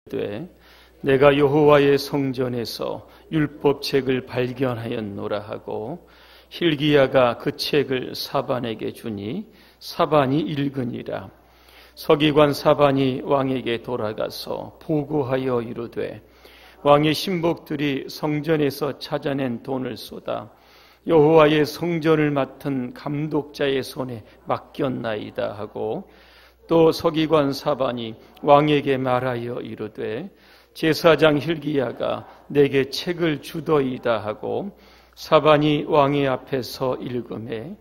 되 내가 여호와의 성전에서 율법책을 발견하였노라 하고 hil기야가 그 책을 사반에게 주니 사반이 읽으니라. 서기관 사반이 왕에게 돌아가서 보고하여 이르되 왕의 신복들이 성전에서 찾아낸 돈을 쏟아 여호와의 성전을 맡은 감독자의 손에 맡겼나이다 하고, 또 서기관 사반이 왕에게 말하여 이르되 제사장 hil기야가 내게 책을 주더이다 하고, 사반이 왕의 앞에서 읽음에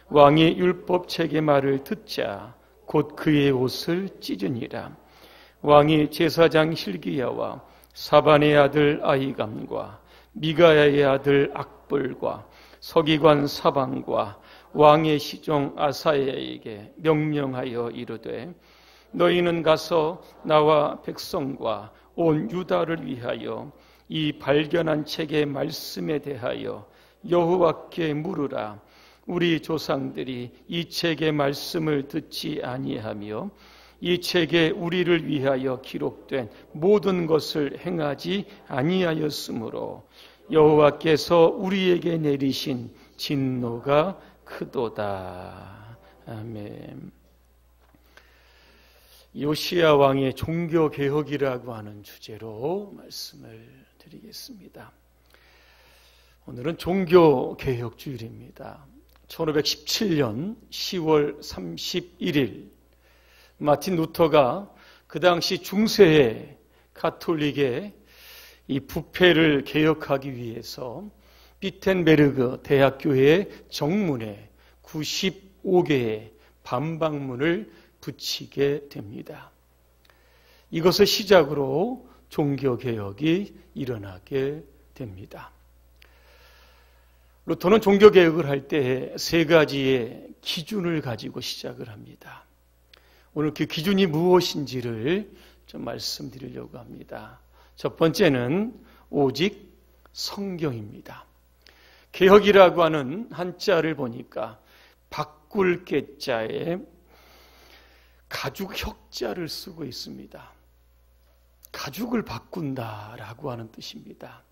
왕이 율법책의 말을 듣자 곧 그의 옷을 찢으니라. 왕이 제사장 hil기야와 사반의 아들 아히감과 미가야의 아들 악불과 서기관 사반과 왕의 시종 아사야에게 명령하여 이르되 너희는 가서 나와 백성과 온 유다를 위하여 이 발견한 책의 말씀에 대하여 여호와께 물으라. 우리 조상들이 이 책의 말씀을 듣지 아니하며 이 책에 우리를 위하여 기록된 모든 것을 행하지 아니하였으므로 여호와께서 우리에게 내리신 진노가 크도다. 아멘. 요시야 왕의 종교개혁이라고 하는 주제로 말씀을 드리겠습니다. 오늘은 종교개혁주일입니다. 1517년 10월 31일 마틴 루터가 그 당시 중세의 가톨릭의 이 부패를 개혁하기 위해서 비텐베르그 대학교의 정문에 95개의 반박문을 붙이게 됩니다. 이것을 시작으로 종교개혁이 일어나게 됩니다. 루터는 종교개혁을 할 때 세 가지의 기준을 가지고 시작을 합니다. 오늘 그 기준이 무엇인지를 좀 말씀드리려고 합니다. 첫 번째는 오직 성경입니다. 개혁이라고 하는 한자를 보니까 바꿀 개자에 가죽 혁자를 쓰고 있습니다. 가죽을 바꾼다라고 하는 뜻입니다.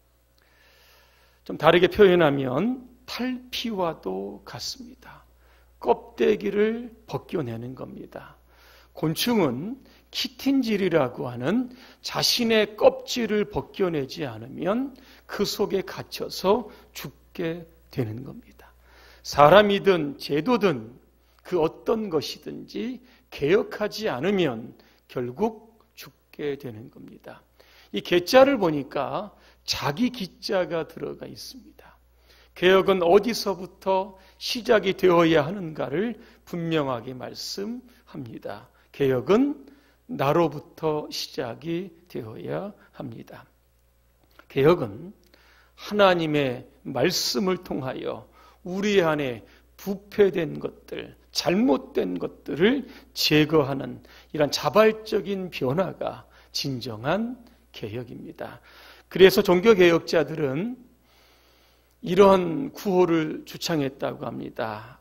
좀 다르게 표현하면 탈피와도 같습니다. 껍데기를 벗겨내는 겁니다. 곤충은 키틴질이라고 하는 자신의 껍질을 벗겨내지 않으면 그 속에 갇혀서 죽게 되는 겁니다. 사람이든 제도든 그 어떤 것이든지 개혁하지 않으면 결국 죽게 되는 겁니다. 이 개자를 보니까 자기 기자가 들어가 있습니다. 개혁은 어디서부터 시작이 되어야 하는가를 분명하게 말씀합니다. 개혁은 나로부터 시작이 되어야 합니다. 개혁은 하나님의 말씀을 통하여 우리 안에 부패된 것들, 잘못된 것들을 제거하는 이런 자발적인 변화가 진정한 개혁입니다. 그래서 종교개혁자들은 이런 구호를 주창했다고 합니다.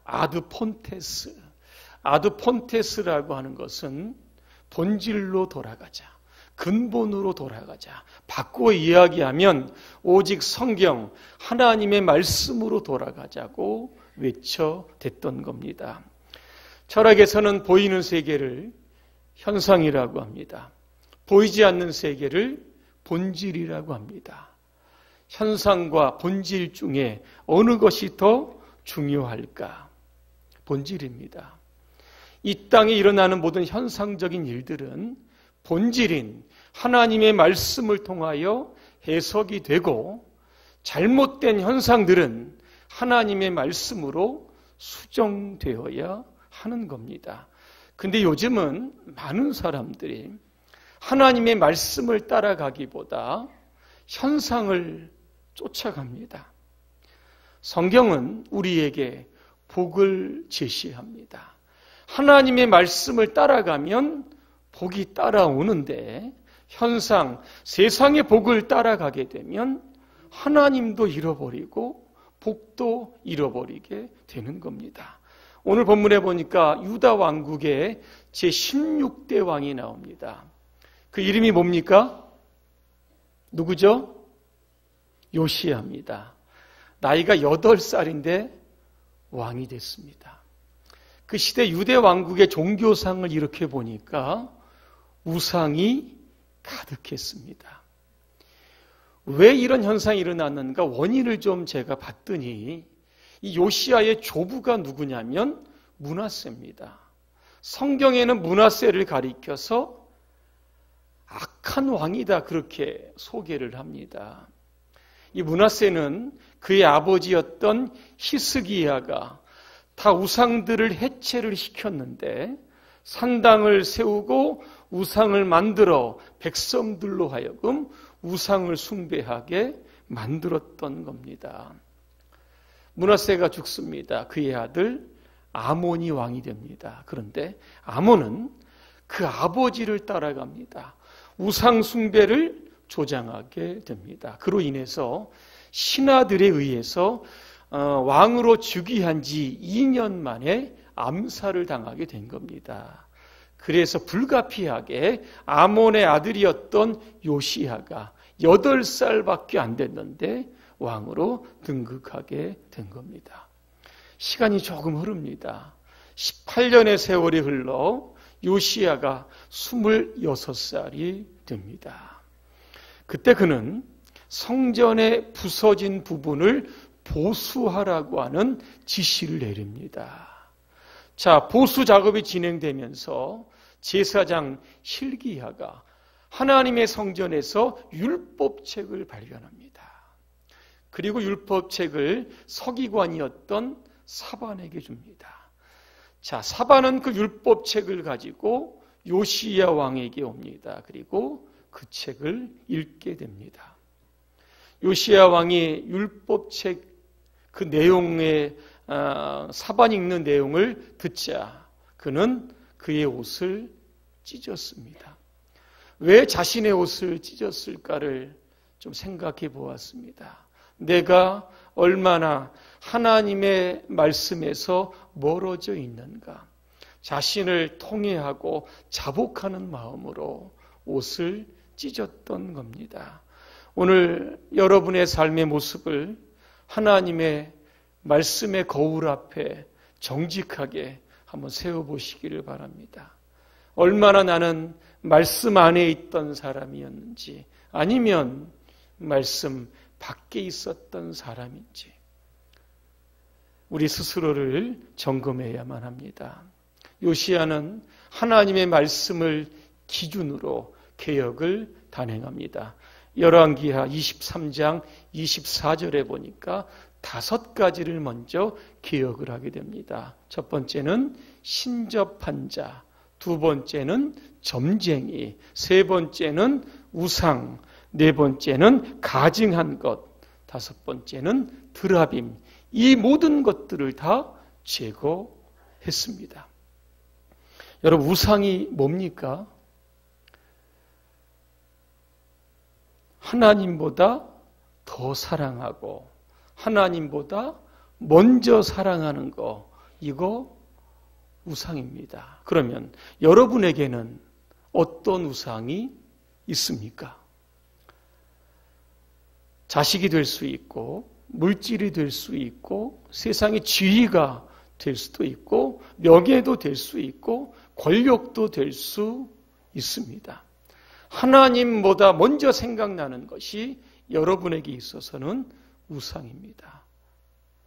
아드폰테스라고 하는 것은 본질로 돌아가자, 근본으로 돌아가자. 바꾸어 이야기하면 오직 성경, 하나님의 말씀으로 돌아가자고 외쳐댔던 겁니다. 철학에서는 보이는 세계를 현상이라고 합니다. 보이지 않는 세계를 본질이라고 합니다. 현상과 본질 중에 어느 것이 더 중요할까? 본질입니다. 이 땅에 일어나는 모든 현상적인 일들은 본질인 하나님의 말씀을 통하여 해석이 되고, 잘못된 현상들은 하나님의 말씀으로 수정되어야 하는 겁니다. 근데 요즘은 많은 사람들이 하나님의 말씀을 따라가기보다 현상을 쫓아갑니다. 성경은 우리에게 복을 제시합니다. 하나님의 말씀을 따라가면 복이 따라오는데, 현상, 세상의 복을 따라가게 되면 하나님도 잃어버리고 복도 잃어버리게 되는 겁니다. 오늘 본문에 보니까 유다 왕국의 제16대 왕이 나옵니다. 그 이름이 뭡니까? 누구죠? 요시야입니다. 나이가 8살인데 왕이 됐습니다. 그 시대 유대 왕국의 종교상을 이렇게 보니까 우상이 가득했습니다. 왜 이런 현상이 일어났는가 원인을 좀 제가 봤더니 이 요시야의 조부가 누구냐면 므낫세입니다. 성경에는 므낫세를 가리켜서 악한 왕이다 그렇게 소개를 합니다. 이 므낫세는 그의 아버지였던 히스기야가 다 우상들을 해체를 시켰는데 산당을 세우고 우상을 만들어 백성들로 하여금 우상을 숭배하게 만들었던 겁니다. 므낫세가 죽습니다. 그의 아들 아몬이 왕이 됩니다. 그런데 아몬은 그 아버지를 따라갑니다. 우상 숭배를 조장하게 됩니다. 그로 인해서 신하들에 의해서 왕으로 즉위한 지 2년 만에 암살을 당하게 된 겁니다. 그래서 불가피하게 아몬의 아들이었던 요시야가 8살밖에 안 됐는데 왕으로 등극하게 된 겁니다. 시간이 조금 흐릅니다. 18년의 세월이 흘러 요시야가 26살이 됩니다. 그때 그는 성전의 부서진 부분을 보수하라고 하는 지시를 내립니다. 자, 보수 작업이 진행되면서 제사장 hil기야가 하나님의 성전에서 율법책을 발견합니다. 그리고 율법책을 서기관이었던 사반에게 줍니다. 자, 사반은 그 율법책을 가지고 요시야 왕에게 옵니다. 그리고 그 책을 읽게 됩니다. 요시야 왕이 율법책 그 내용의 사반 읽는 내용을 듣자 그는 그의 옷을 찢었습니다. 왜 자신의 옷을 찢었을까를 좀 생각해 보았습니다. 내가 얼마나 하나님의 말씀에서 멀어져 있는가. 자신을 통회하고 자복하는 마음으로 옷을 찢었던 겁니다. 오늘 여러분의 삶의 모습을 하나님의 말씀의 거울 앞에 정직하게 한번 세워보시기를 바랍니다. 얼마나 나는 말씀 안에 있던 사람이었는지 아니면 말씀 밖에 있었던 사람인지 우리 스스로를 점검해야만 합니다. 요시야는 하나님의 말씀을 기준으로 개혁을 단행합니다. 열왕기하 23장 24절에 보니까 5가지를 먼저 개혁을 하게 됩니다. 첫 번째는 신접한 자, 두 번째는 점쟁이, 세 번째는 우상, 네 번째는 가증한 것, 다섯 번째는 드라빔. 이 모든 것들을 다 제거했습니다. 여러분, 우상이 뭡니까? 하나님보다 더 사랑하고 하나님보다 먼저 사랑하는 거, 이거 우상입니다. 그러면 여러분에게는 어떤 우상이 있습니까? 자식이 될 수 있고 물질이 될 수 있고 세상의 지위가 될 수도 있고 명예도 될 수 있고 권력도 될 수 있습니다. 하나님보다 먼저 생각나는 것이 여러분에게 있어서는 우상입니다.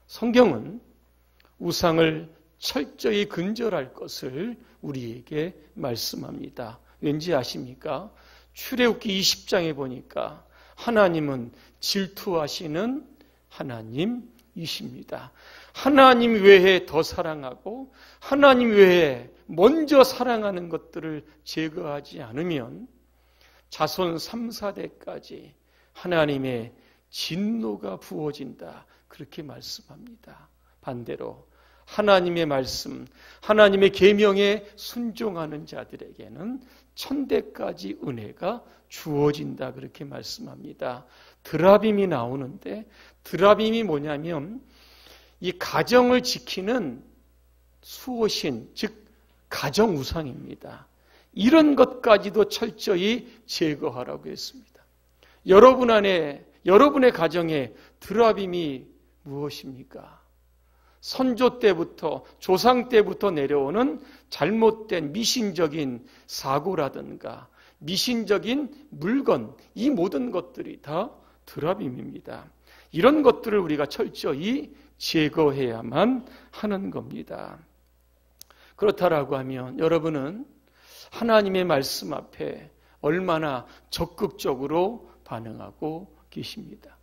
성경은 우상을 철저히 근절할 것을 우리에게 말씀합니다. 왠지 아십니까? 출애굽기 20장에 보니까 하나님은 질투하시는 하나님이십니다. 하나님 외에 더 사랑하고 하나님 외에 먼저 사랑하는 것들을 제거하지 않으면 자손 3, 4대까지 하나님의 진노가 부어진다. 그렇게 말씀합니다. 반대로 하나님의 말씀, 하나님의 계명에 순종하는 자들에게는 천대까지 은혜가 주어진다. 그렇게 말씀합니다. 드라빔이 나오는데 드라빔이 뭐냐면 이 가정을 지키는 수호신, 즉 가정우상입니다. 이런 것까지도 철저히 제거하라고 했습니다. 여러분 안에, 여러분의 가정에 드라빔이 무엇입니까? 선조 때부터, 조상 때부터 내려오는 잘못된 미신적인 사고라든가 미신적인 물건, 이 모든 것들이 다 드라빔입니다. 이런 것들을 우리가 철저히 제거해야만 하는 겁니다. 그렇다라고 하면 여러분은 하나님의 말씀 앞에 얼마나 적극적으로 반응하고 계십니다.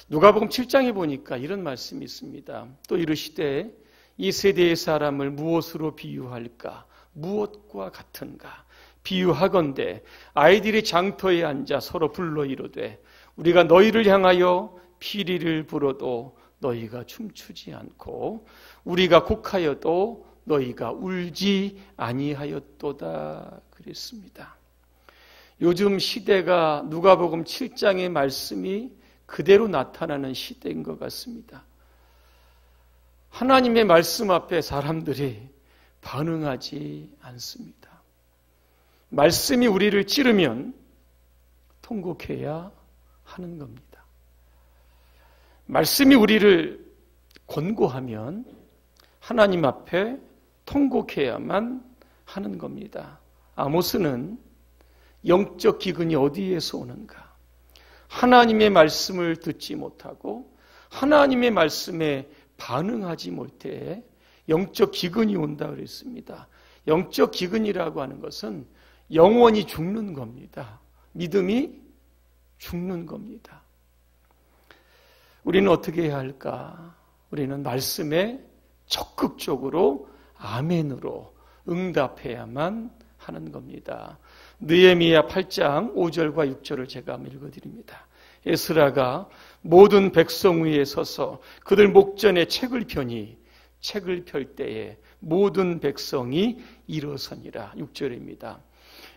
누가복음 7장에 보니까 이런 말씀이 있습니다. 또 이르시되 이 세대의 사람을 무엇으로 비유할까? 무엇과 같은가? 비유하건대 아이들이 장터에 앉아 서로 불러 이르되 우리가 너희를 향하여 피리를 불어도 너희가 춤추지 않고 우리가 곡하여도 너희가 울지 아니하였도다 그랬습니다. 요즘 시대가 누가복음 7장의 말씀이 그대로 나타나는 시대인 것 같습니다. 하나님의 말씀 앞에 사람들이 반응하지 않습니다. 말씀이 우리를 찌르면 통곡해야 하는 겁니다. 말씀이 우리를 권고하면 하나님 앞에 통곡해야만 하는 겁니다. 아모스는 영적 기근이 어디에서 오는가? 하나님의 말씀을 듣지 못하고 하나님의 말씀에 반응하지 못해 영적 기근이 온다 그랬습니다. 영적 기근이라고 하는 것은 영원히 죽는 겁니다. 믿음이 죽는 겁니다. 우리는 어떻게 해야 할까? 우리는 말씀에 적극적으로 아멘으로 응답해야만 하는 겁니다. 느헤미야 8장 5절과 6절을 제가 한번 읽어드립니다. 에스라가 모든 백성 위에 서서 그들 목전에 책을 펴니 책을 펼 때에 모든 백성이 일어서니라. 6절입니다.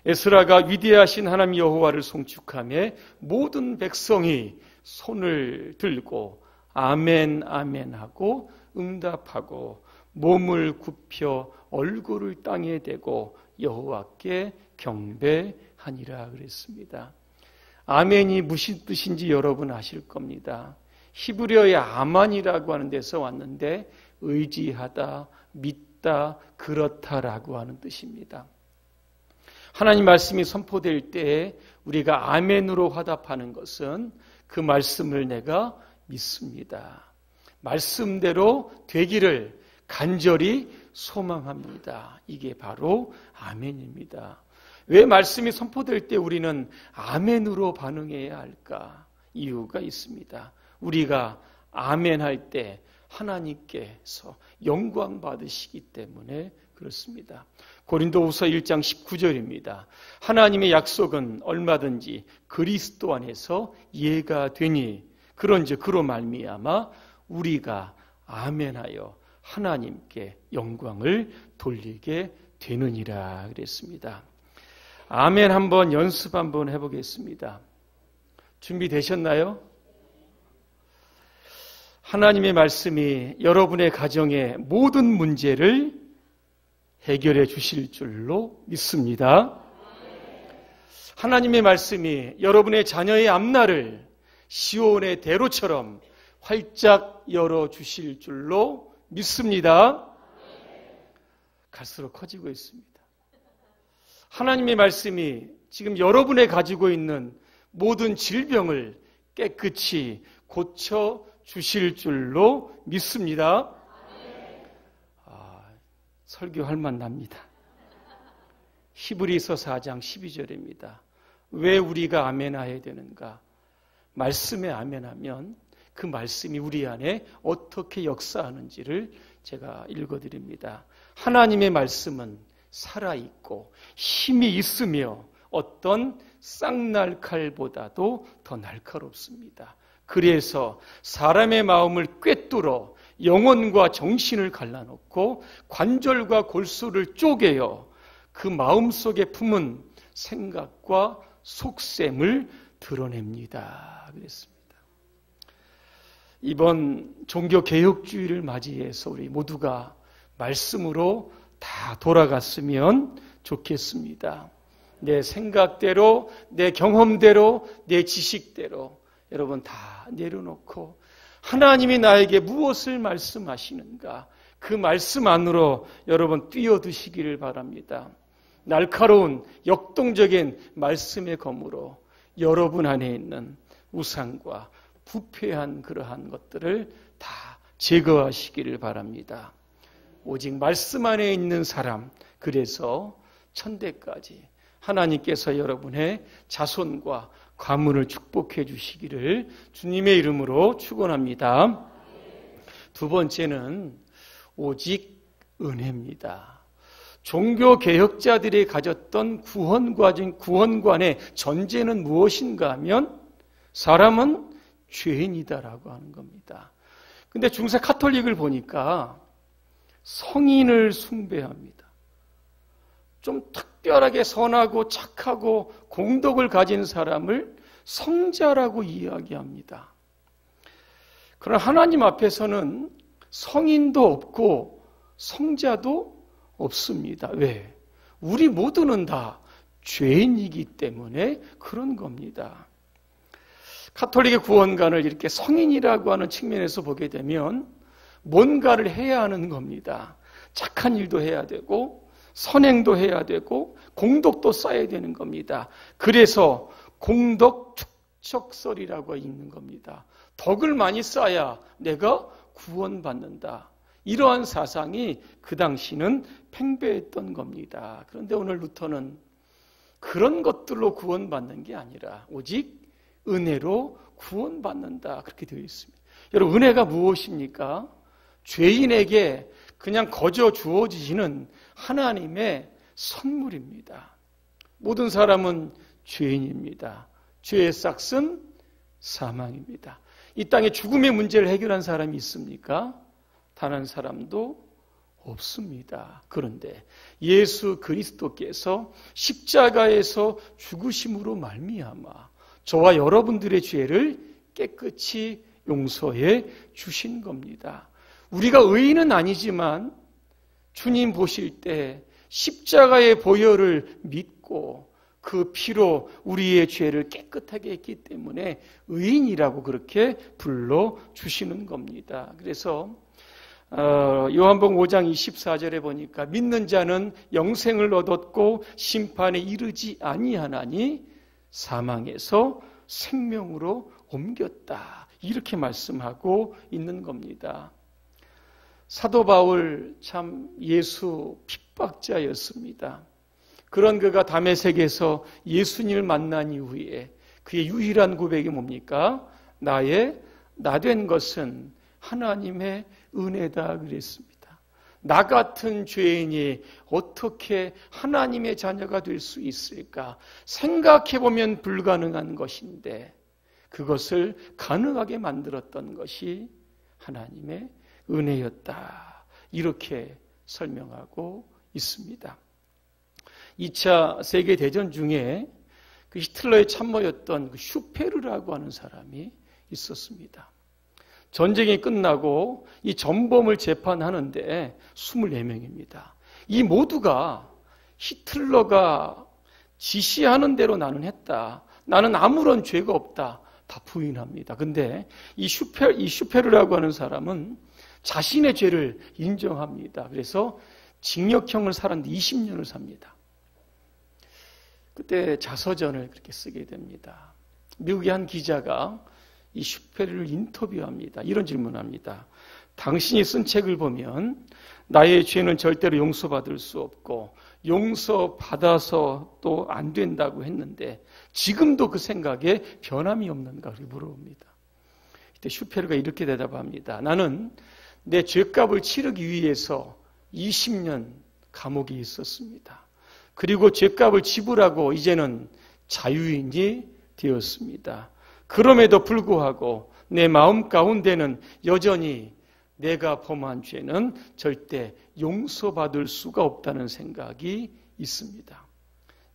에스라가 위대하신 하나님 여호와를 송축하며 모든 백성이 손을 들고 아멘 아멘 하고 응답하고 몸을 굽혀 얼굴을 땅에 대고 여호와께 경배하니라 그랬습니다. 아멘이 무슨 뜻인지 여러분 아실 겁니다. 히브리어의 아만이라고 하는 데서 왔는데 의지하다, 믿다, 그렇다라고 하는 뜻입니다. 하나님 말씀이 선포될 때에 우리가 아멘으로 화답하는 것은 그 말씀을 내가 믿습니다. 말씀대로 되기를 간절히 소망합니다. 이게 바로 아멘입니다. 왜 말씀이 선포될 때 우리는 아멘으로 반응해야 할까? 이유가 있습니다. 우리가 아멘할 때 하나님께서 영광 받으시기 때문에 그렇습니다. 고린도후서 1장 19절입니다. 하나님의 약속은 얼마든지 그리스도 안에서 이해가 되니 그런즉 그로 말미암아 우리가 아멘하여 하나님께 영광을 돌리게 되느니라 그랬습니다. 아멘 한번 연습 한번 해보겠습니다. 준비되셨나요? 하나님의 말씀이 여러분의 가정의 모든 문제를 해결해 주실 줄로 믿습니다. 하나님의 말씀이 여러분의 자녀의 앞날을 시온의 대로처럼 활짝 열어주실 줄로 믿습니다. 갈수록 커지고 있습니다. 하나님의 말씀이 지금 여러분의 가지고 있는 모든 질병을 깨끗이 고쳐 주실 줄로 믿습니다. 설교할 만 납니다. 히브리서 4장 12절입니다. 왜 우리가 아멘해야 되는가? 말씀에 아멘하면 그 말씀이 우리 안에 어떻게 역사하는지를 제가 읽어드립니다. 하나님의 말씀은 살아있고 힘이 있으며 어떤 쌍날칼보다도 더 날카롭습니다. 그래서 사람의 마음을 꿰뚫어 영혼과 정신을 갈라놓고 관절과 골수를 쪼개어 그 마음속에 품은 생각과 속셈을 드러냅니다. 그랬습니다. 이번 종교개혁주의를 맞이해서 우리 모두가 말씀으로 다 돌아갔으면 좋겠습니다. 내 생각대로, 내 경험대로, 내 지식대로 여러분 다 내려놓고 하나님이 나에게 무엇을 말씀하시는가 그 말씀 안으로 여러분 뛰어드시기를 바랍니다. 날카로운 역동적인 말씀의 검으로 여러분 안에 있는 우상과 부패한 그러한 것들을 다 제거하시기를 바랍니다. 오직 말씀 안에 있는 사람, 그래서 천대까지 하나님께서 여러분의 자손과 가문을 축복해 주시기를 주님의 이름으로 축원합니다. 두 번째는 오직 은혜입니다. 종교 개혁자들이 가졌던 구원관의 전제는 무엇인가 하면 사람은 죄인이다라고 하는 겁니다. 근데 중세 카톨릭을 보니까 성인을 숭배합니다. 좀 특별하게 선하고 착하고 공덕을 가진 사람을 성자라고 이야기합니다. 그러나 하나님 앞에서는 성인도 없고 성자도 없습니다. 왜? 우리 모두는 다 죄인이기 때문에 그런 겁니다. 카톨릭의 구원관을 이렇게 성인이라고 하는 측면에서 보게 되면 뭔가를 해야 하는 겁니다. 착한 일도 해야 되고 선행도 해야 되고 공덕도 쌓아야 되는 겁니다. 그래서 공덕 축적설이라고 있는 겁니다. 덕을 많이 쌓아야 내가 구원받는다. 이러한 사상이 그 당시는 팽배했던 겁니다. 그런데 오늘 루터는 그런 것들로 구원받는 게 아니라 오직 은혜로 구원받는다. 그렇게 되어 있습니다. 여러분, 은혜가 무엇입니까? 죄인에게 그냥 거저 주어지시는 하나님의 선물입니다. 모든 사람은 죄인입니다. 죄의 싹은 사망입니다. 이 땅에 죽음의 문제를 해결한 사람이 있습니까? 단 한 사람도 없습니다. 그런데 예수 그리스도께서 십자가에서 죽으심으로 말미암아 저와 여러분들의 죄를 깨끗이 용서해 주신 겁니다. 우리가 의인은 아니지만 주님 보실 때 십자가의 보혈을 믿고 그 피로 우리의 죄를 깨끗하게 했기 때문에 의인이라고 그렇게 불러주시는 겁니다. 그래서 요한복음 5장 24절에 보니까 믿는 자는 영생을 얻었고 심판에 이르지 아니하나니 사망에서 생명으로 옮겼다. 이렇게 말씀하고 있는 겁니다. 사도 바울 참 예수 핍박자였습니다. 그런 그가 다메섹에서 예수님을 만난 이후에 그의 유일한 고백이 뭡니까? 나의 나된 것은 하나님의 은혜다 그랬습니다. 나 같은 죄인이 어떻게 하나님의 자녀가 될 수 있을까? 생각해보면 불가능한 것인데 그것을 가능하게 만들었던 것이 하나님의 은혜였다. 이렇게 설명하고 있습니다. 2차 세계대전 중에 그 히틀러의 참모였던 그 슈페르라고 하는 사람이 있었습니다. 전쟁이 끝나고 이 전범을 재판하는데 24명입니다. 이 모두가 히틀러가 지시하는 대로 나는 했다. 나는 아무런 죄가 없다. 다 부인합니다. 근데 이 슈페르라고 하는 사람은 자신의 죄를 인정합니다. 그래서 징역형을 살았는데 20년을 삽니다. 그때 자서전을 그렇게 쓰게 됩니다. 미국의 한 기자가 이 슈페르를 인터뷰합니다. 이런 질문합니다. 당신이 쓴 책을 보면 나의 죄는 절대로 용서받을 수 없고 용서받아서 또 안 된다고 했는데 지금도 그 생각에 변함이 없는가 물어봅니다. 이때 슈페르가 이렇게 대답합니다. 나는 내 죄값을 치르기 위해서 20년 감옥에 있었습니다. 그리고 죄값을 지불하고 이제는 자유인이 되었습니다. 그럼에도 불구하고 내 마음 가운데는 여전히 내가 범한 죄는 절대 용서받을 수가 없다는 생각이 있습니다.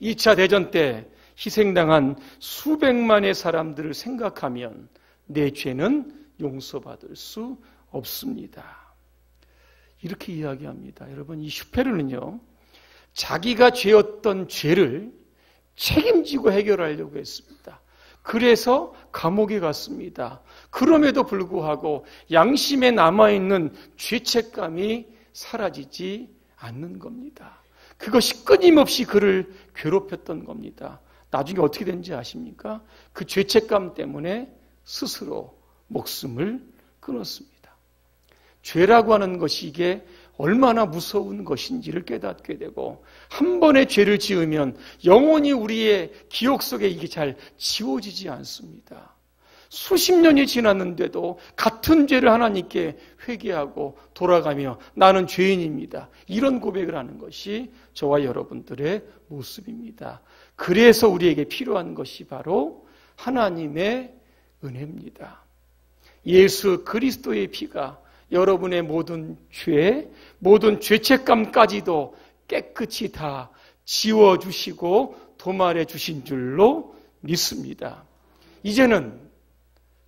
2차 대전 때 희생당한 수백만의 사람들을 생각하면 내 죄는 용서받을 수 없습니다. 이렇게 이야기합니다. 여러분, 이 슈페르는요, 자기가 죄였던 죄를 책임지고 해결하려고 했습니다. 그래서 감옥에 갔습니다. 그럼에도 불구하고 양심에 남아있는 죄책감이 사라지지 않는 겁니다. 그것이 끊임없이 그를 괴롭혔던 겁니다. 나중에 어떻게 된지 아십니까? 그 죄책감 때문에 스스로 목숨을 끊었습니다. 죄라고 하는 것이 이게 얼마나 무서운 것인지를 깨닫게 되고, 한 번의 죄를 지으면 영원히 우리의 기억 속에 이게 잘 지워지지 않습니다. 수십 년이 지났는데도 같은 죄를 하나님께 회개하고 돌아가며 나는 죄인입니다, 이런 고백을 하는 것이 저와 여러분들의 모습입니다. 그래서 우리에게 필요한 것이 바로 하나님의 은혜입니다. 예수 그리스도의 피가 여러분의 모든 죄, 모든 죄책감까지도 깨끗이 다 지워주시고 도말해 주신 줄로 믿습니다. 이제는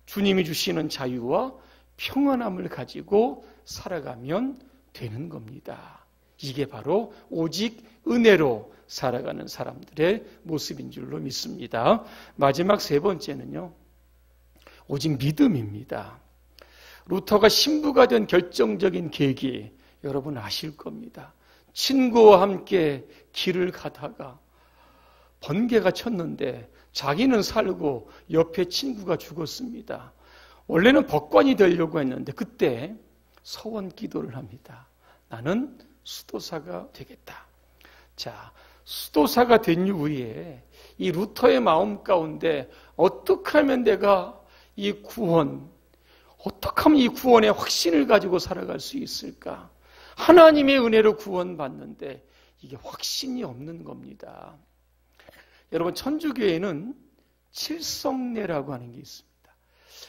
주님이 주시는 자유와 평안함을 가지고 살아가면 되는 겁니다. 이게 바로 오직 은혜로 살아가는 사람들의 모습인 줄로 믿습니다. 마지막 세 번째는요, 오직 믿음입니다. 루터가 신부가 된 결정적인 계기, 여러분 아실 겁니다. 친구와 함께 길을 가다가 번개가 쳤는데 자기는 살고 옆에 친구가 죽었습니다. 원래는 법관이 되려고 했는데 그때 서원 기도를 합니다. 나는 수도사가 되겠다. 자, 수도사가 된 이후에 이 루터의 마음 가운데 어떻게 하면 내가 이 구원, 어떻게 하면 이 구원의 확신을 가지고 살아갈 수 있을까? 하나님의 은혜로 구원받는데 이게 확신이 없는 겁니다. 여러분, 천주교에는 칠성례라고 하는 게 있습니다.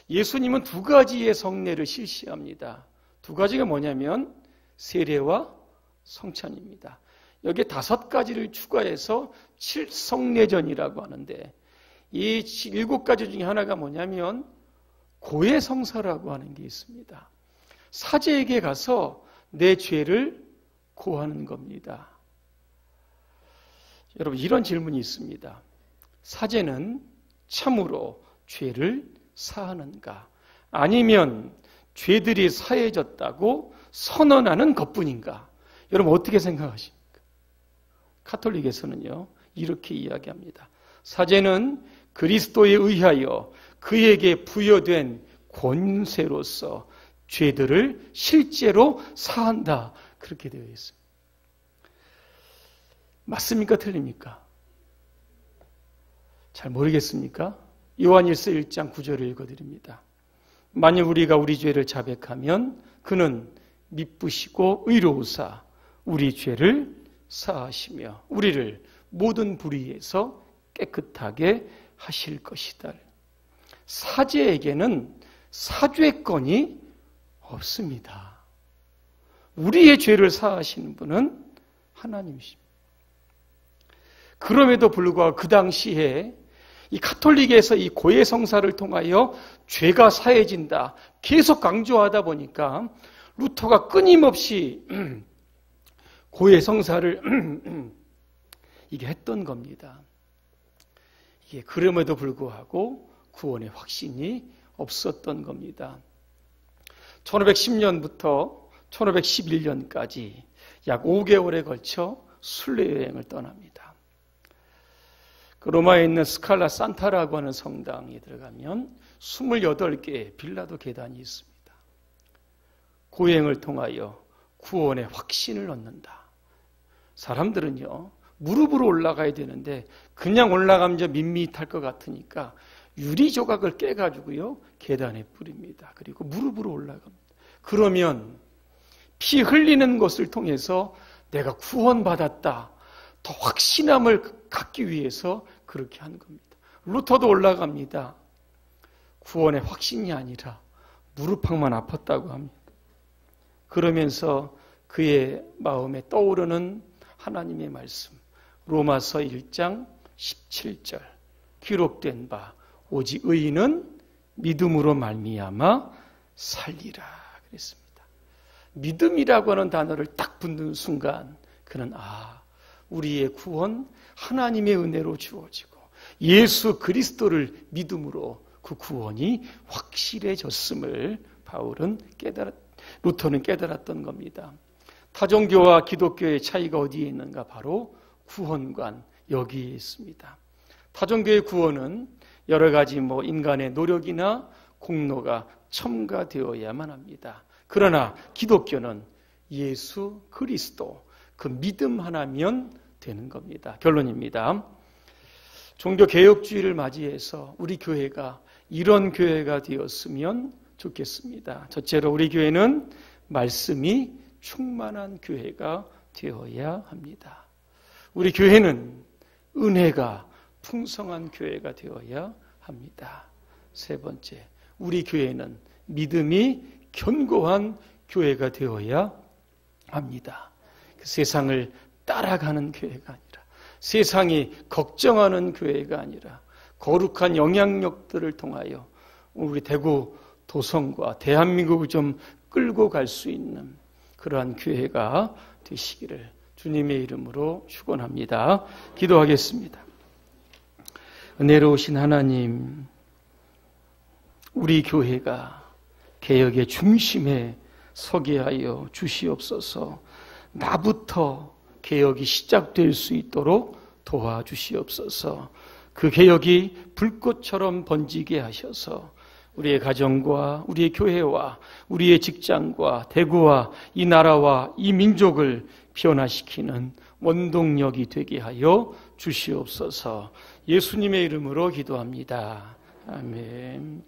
예수님은 두 가지의 성례를 실시합니다. 두 가지가 뭐냐면 세례와 성찬입니다. 여기에 5가지를 추가해서 칠성례전이라고 하는데, 이 7가지 중에 하나가 뭐냐면 고해성사라고 하는 게 있습니다. 사제에게 가서 내 죄를 고하는 겁니다. 여러분, 이런 질문이 있습니다. 사제는 참으로 죄를 사하는가? 아니면 죄들이 사해졌다고 선언하는 것뿐인가? 여러분, 어떻게 생각하십니까? 카톨릭에서는요, 이렇게 이야기합니다. 사제는 그리스도에 의하여 그에게 부여된 권세로서 죄들을 실제로 사한다, 그렇게 되어 있습니다. 맞습니까? 틀립니까? 잘 모르겠습니까? 요한일서 1장 9절을 읽어드립니다. 만일 우리가 우리 죄를 자백하면 그는 미쁘시고 의로우사 우리 죄를 사하시며 우리를 모든 불의에서 깨끗하게 하실 것이다. 사제에게는 사죄권이 없습니다. 우리의 죄를 사하시는 분은 하나님이십니다. 그럼에도 불구하고 그 당시에 이 카톨릭에서 이 고해성사를 통하여 죄가 사해진다 계속 강조하다 보니까 루터가 끊임없이 고해성사를 이게 했던 겁니다. 이게 그럼에도 불구하고 구원의 확신이 없었던 겁니다. 1510년부터 1511년까지 약 5개월에 걸쳐 순례여행을 떠납니다. 그 로마에 있는 스칼라 산타라고 하는 성당에 들어가면 28개의 빌라도 계단이 있습니다. 고행을 통하여 구원의 확신을 얻는다. 사람들은요, 무릎으로 올라가야 되는데 그냥 올라가면 저 밋밋할 것 같으니까 유리 조각을 깨가지고요 계단에 뿌립니다. 그리고 무릎으로 올라갑니다. 그러면 피 흘리는 것을 통해서 내가 구원받았다, 더 확신함을 갖기 위해서 그렇게 하는 겁니다. 루터도 올라갑니다. 구원의 확신이 아니라 무릎팍만 아팠다고 합니다. 그러면서 그의 마음에 떠오르는 하나님의 말씀, 로마서 1장 17절, 기록된 바 오직 의인은 믿음으로 말미암아 살리라 그랬습니다. 믿음이라고 하는 단어를 딱 붙는 순간 그는 우리의 구원 하나님의 은혜로 주어지고 예수 그리스도를 믿음으로 그 구원이 확실해졌음을 루터는 깨달았던 겁니다. 타종교와 기독교의 차이가 어디에 있는가? 바로 구원관 여기에 있습니다. 타종교의 구원은 여러 가지 인간의 노력이나 공로가 첨가되어야만 합니다. 그러나 기독교는 예수 그리스도 그 믿음 하나면 되는 겁니다. 결론입니다. 종교개혁주의를 맞이해서 우리 교회가 이런 교회가 되었으면 좋겠습니다. 첫째로 우리 교회는 말씀이 충만한 교회가 되어야 합니다. 우리 교회는 은혜가 풍성한 교회가 되어야 합니다. 세 번째, 우리 교회는 믿음이 견고한 교회가 되어야 합니다. 그 세상을 따라가는 교회가 아니라, 세상이 걱정하는 교회가 아니라 거룩한 영향력들을 통하여 우리 대구 도성과 대한민국을 좀 끌고 갈 수 있는 그러한 교회가 되시기를 주님의 이름으로 축원합니다. 기도하겠습니다. 은혜로우신 하나님, 우리 교회가 개혁의 중심에 서게 하여 주시옵소서. 나부터 개혁이 시작될 수 있도록 도와주시옵소서. 그 개혁이 불꽃처럼 번지게 하셔서 우리의 가정과 우리의 교회와 우리의 직장과 대구와 이 나라와 이 민족을 변화시키는 원동력이 되게 하여 주시옵소서. 예수님의 이름으로 기도합니다. 아멘.